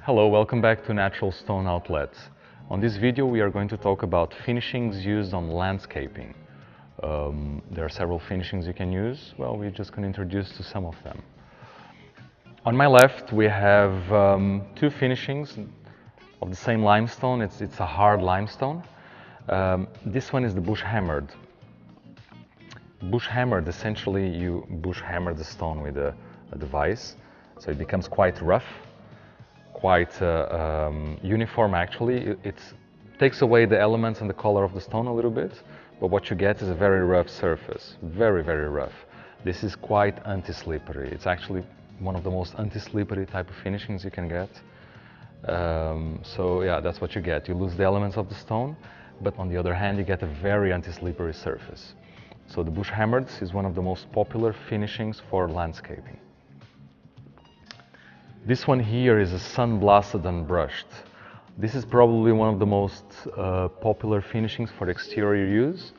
Hello, welcome back to Natural Stone Outlet. On this video we are going to talk about finishings used on landscaping. There are several finishings you can use. Well, we're just going to introduce to some of them. On my left we have two finishings of the same limestone. It's a hard limestone. This one is the bush hammered. Bush hammered, essentially you bush hammer the stone with a device, so it becomes quite rough, quite uniform actually. It takes away the elements and the color of the stone a little bit, but what you get is a very rough surface, very rough. This is quite anti-slippery. It's actually one of the most anti-slippery type of finishings you can get. So yeah, that's what you get. You lose the elements of the stone, but on the other hand you get a very anti-slippery surface. So the bush hammered is one of the most popular finishings for landscaping. This one here is a sun-blasted and brushed. This is probably one of the most popular finishings for exterior use,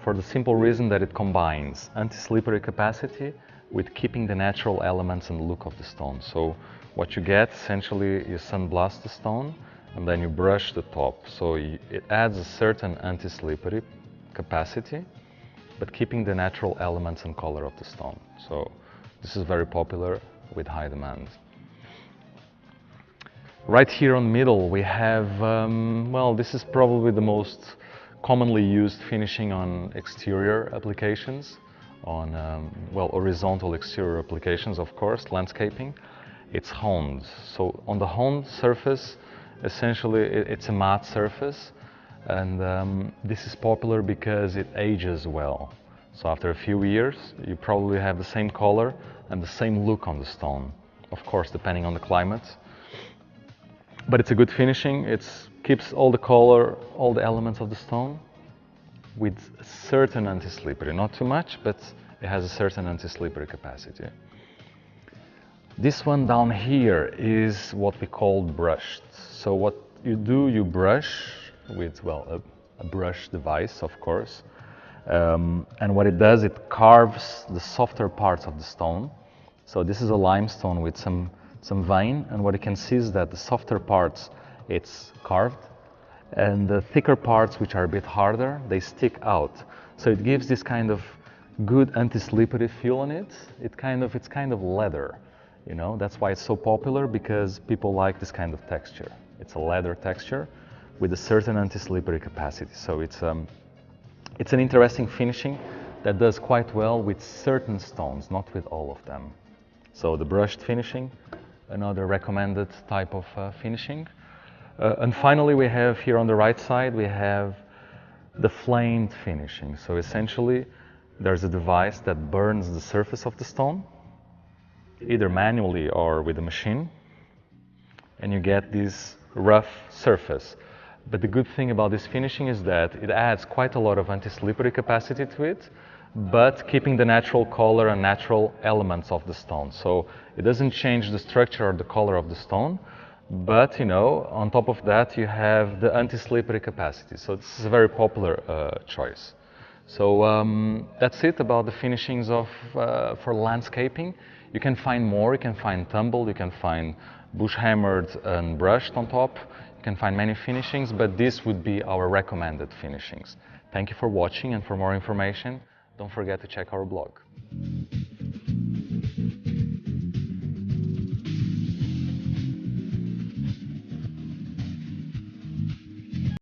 for the simple reason that it combines anti-slippery capacity with keeping the natural elements and look of the stone. So what you get essentially is sun-blast the stone and then you brush the top. So it adds a certain anti-slippery capacity, but keeping the natural elements and color of the stone. So this is very popular with high demand. Right here on middle we have, well, this is probably the most commonly used finishing on exterior applications, on, well, horizontal exterior applications, of course, landscaping. It's honed. So on the honed surface, essentially it's a matte surface, and this is popular because it ages well. So after a few years you probably have the same color and the same look on the stone, of course depending on the climate. But it's a good finishing. It keeps all the color, all the elements of the stone with a certain anti-slippery, not too much, but it has a certain anti-slippery capacity. This one down here is what we call brushed. So what you do, you brush with, well, a brush device, of course. And what it does, it carves the softer parts of the stone. So this is a limestone with some vein, and what you can see is that the softer parts, it's carved, and the thicker parts, which are a bit harder, they stick out. So it gives this kind of good anti-slippery feel on it. It's kind of leather, you know. That's why it's so popular, because people like this kind of texture. It's a leather texture with a certain anti-slippery capacity. So it's an interesting finishing that does quite well with certain stones, not with all of them. So the brushed finishing, another recommended type of finishing. And finally we have here on the right side, we have the flamed finishing. So essentially there's a device that burns the surface of the stone, either manually or with a machine, and you get this rough surface. But the good thing about this finishing is that it adds quite a lot of anti-slippery capacity to it, but keeping the natural color and natural elements of the stone. So it doesn't change the structure or the color of the stone, but you know, on top of that you have the anti-slippery capacity. So this is a very popular choice. So that's it about the finishings for landscaping. You can find more. You can find tumbled, you can find bush hammered and brushed on top. You can find many finishings, but this would be our recommended finishings. Thank you for watching, and for more information, don't forget to check our blog.